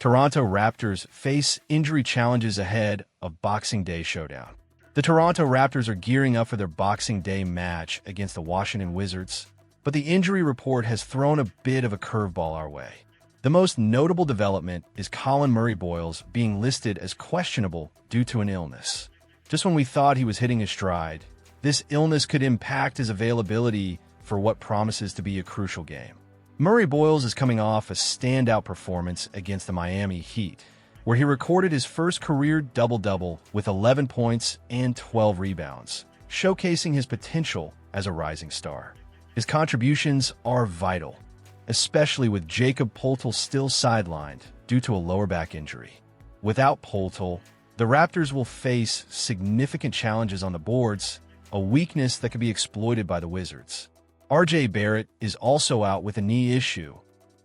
Toronto Raptors face injury challenges ahead of Boxing Day showdown. The Toronto Raptors are gearing up for their Boxing Day match against the Washington Wizards, but the injury report has thrown a bit of a curveball our way. The most notable development is Colin Murray-Boyles being listed as questionable due to an illness. Just when we thought he was hitting his stride, this illness could impact his availability for what promises to be a crucial game. Murray-Boyles is coming off a standout performance against the Miami Heat, where he recorded his first career double-double with 11 points and 12 rebounds, showcasing his potential as a rising star. His contributions are vital, especially with Jakob Poeltl still sidelined due to a lower back injury. Without Poeltl, the Raptors will face significant challenges on the boards, a weakness that could be exploited by the Wizards. R.J. Barrett is also out with a knee issue,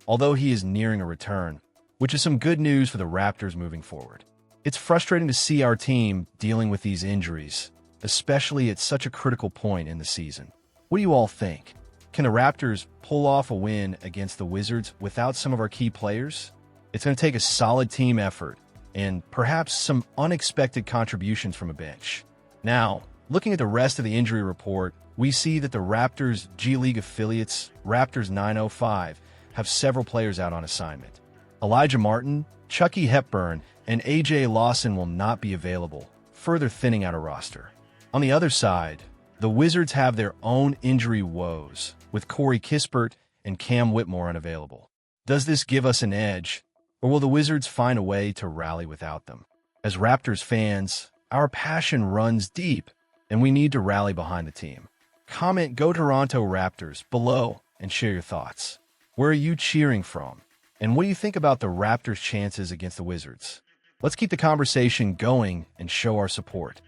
although he is nearing a return, which is some good news for the Raptors moving forward. It's frustrating to see our team dealing with these injuries, especially at such a critical point in the season. What do you all think? Can the Raptors pull off a win against the Wizards without some of our key players? It's going to take a solid team effort and perhaps some unexpected contributions from a bench. Now, looking at the rest of the injury report, we see that the Raptors' G League affiliates, Raptors 905, have several players out on assignment. Elijah Martin, Chucky Hepburn, and A.J. Lawson will not be available, further thinning out a roster. On the other side, the Wizards have their own injury woes, with Corey Kispert and Cam Whitmore unavailable. Does this give us an edge, or will the Wizards find a way to rally without them? As Raptors fans, our passion runs deep, and we need to rally behind the team. Comment "Go Toronto Raptors" below and share your thoughts. Where are you cheering from? And what do you think about the Raptors' chances against the Wizards? Let's keep the conversation going and show our support.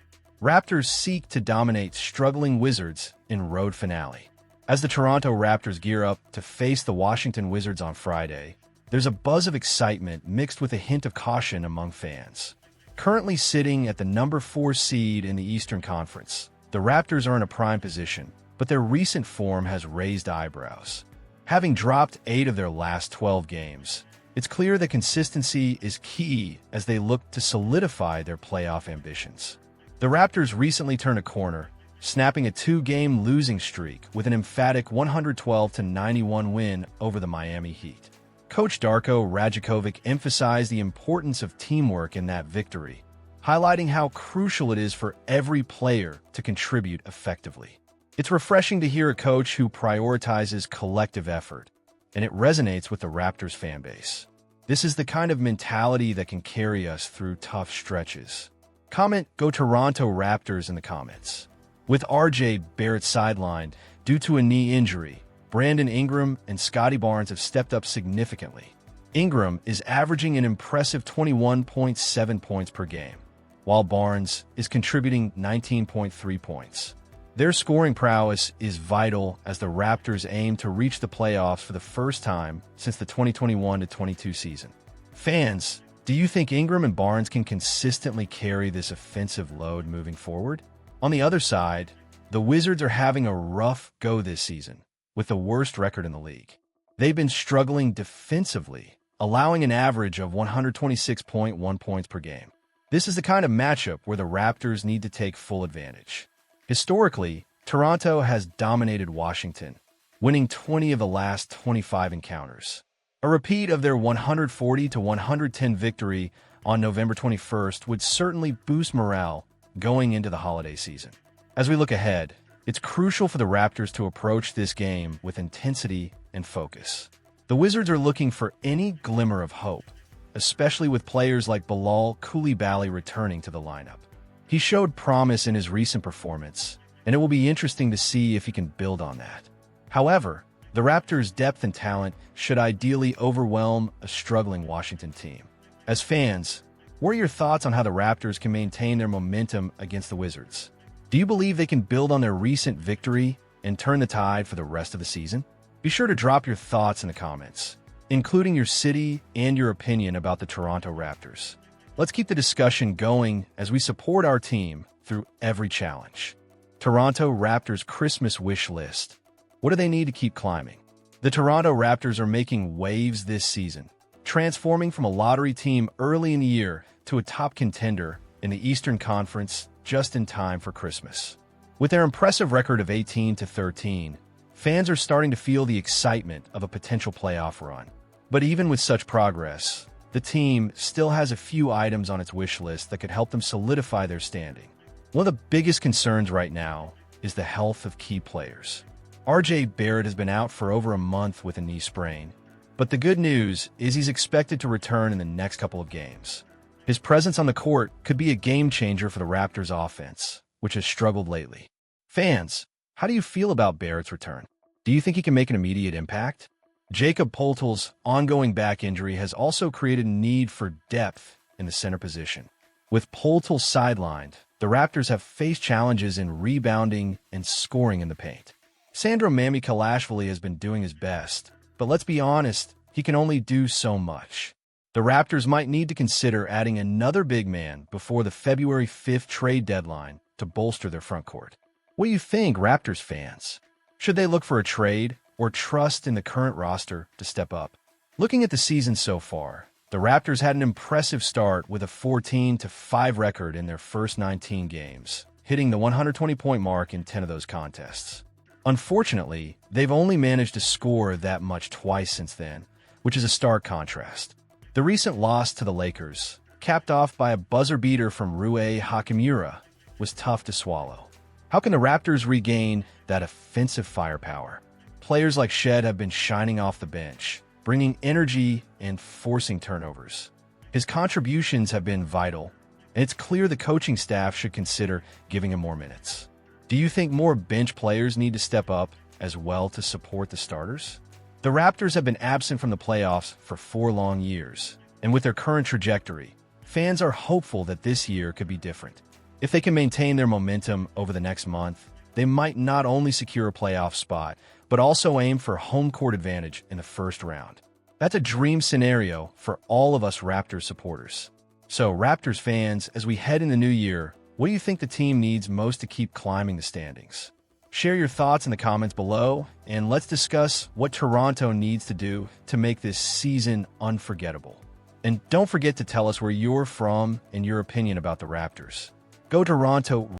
Raptors seek to dominate struggling Wizards in road finale. As the Toronto Raptors gear up to face the Washington Wizards on Friday, there's a buzz of excitement mixed with a hint of caution among fans. Currently sitting at the number 4 seed in the Eastern Conference, the Raptors are in a prime position, but their recent form has raised eyebrows. Having dropped 8 of their last 12 games, it's clear that consistency is key as they look to solidify their playoff ambitions. The Raptors recently turned a corner, snapping a 2-game losing streak with an emphatic 112-91 win over the Miami Heat. Coach Darko Rajakovic emphasized the importance of teamwork in that victory, highlighting how crucial it is for every player to contribute effectively. It's refreshing to hear a coach who prioritizes collective effort, and it resonates with the Raptors fan base. This is the kind of mentality that can carry us through tough stretches. Comment "Go Toronto Raptors" in the comments. With R.J. Barrett sidelined due to a knee injury, Brandon Ingram and Scotty Barnes have stepped up significantly. Ingram is averaging an impressive 21.7 points per game, while Barnes is contributing 19.3 points. Their scoring prowess is vital as the Raptors aim to reach the playoffs for the first time since the 2021-22 season. Fans, do you think Ingram and Barnes can consistently carry this offensive load moving forward? On the other side, the Wizards are having a rough go this season, with the worst record in the league. They've been struggling defensively, allowing an average of 126.1 points per game. This is the kind of matchup where the Raptors need to take full advantage. Historically, Toronto has dominated Washington, winning 20 of the last 25 encounters. A repeat of their 140-110 victory on November 21st would certainly boost morale going into the holiday season. As we look ahead, it's crucial for the Raptors to approach this game with intensity and focus. The Wizards are looking for any glimmer of hope, especially with players like Bilal Coulibaly returning to the lineup. He showed promise in his recent performance, and it will be interesting to see if he can build on that. However, the Raptors' depth and talent should ideally overwhelm a struggling Washington team. As fans, what are your thoughts on how the Raptors can maintain their momentum against the Wizards? Do you believe they can build on their recent victory and turn the tide for the rest of the season? Be sure to drop your thoughts in the comments, including your city and your opinion about the Toronto Raptors. Let's keep the discussion going as we support our team through every challenge. Toronto Raptors Christmas wish list. What do they need to keep climbing? The Toronto Raptors are making waves this season, transforming from a lottery team early in the year to a top contender in the Eastern Conference just in time for Christmas. With their impressive record of 18-13, fans are starting to feel the excitement of a potential playoff run. But even with such progress, the team still has a few items on its wish list that could help them solidify their standing. One of the biggest concerns right now is the health of key players. R.J. Barrett has been out for over a month with a knee sprain, but the good news is he's expected to return in the next couple of games. His presence on the court could be a game-changer for the Raptors' offense, which has struggled lately. Fans, how do you feel about Barrett's return? Do you think he can make an immediate impact? Jakob Poeltl's ongoing back injury has also created a need for depth in the center position. With Poeltl sidelined, the Raptors have faced challenges in rebounding and scoring in the paint. Sandro Mamukelashvili has been doing his best, but let's be honest, he can only do so much. The Raptors might need to consider adding another big man before the February 5th trade deadline to bolster their front court. What do you think, Raptors fans? Should they look for a trade or trust in the current roster to step up? Looking at the season so far, the Raptors had an impressive start with a 14-5 record in their first 19 games, hitting the 120-point mark in 10 of those contests. Unfortunately, they've only managed to score that much twice since then, which is a stark contrast. The recent loss to the Lakers, capped off by a buzzer beater from Rui Hachimura, was tough to swallow. How can the Raptors regain that offensive firepower? Players like Shed have been shining off the bench, bringing energy and forcing turnovers. His contributions have been vital, and it's clear the coaching staff should consider giving him more minutes. Do you think more bench players need to step up as well to support the starters? The Raptors have been absent from the playoffs for 4 long years, and with their current trajectory, fans are hopeful that this year could be different. If they can maintain their momentum over the next month, they might not only secure a playoff spot, but also aim for home court advantage in the first round. That's a dream scenario for all of us Raptors supporters. So, Raptors fans, as we head in the new year, what do you think the team needs most to keep climbing the standings? Share your thoughts in the comments below, and let's discuss what Toronto needs to do to make this season unforgettable. And don't forget to tell us where you're from and your opinion about the Raptors. Go Toronto!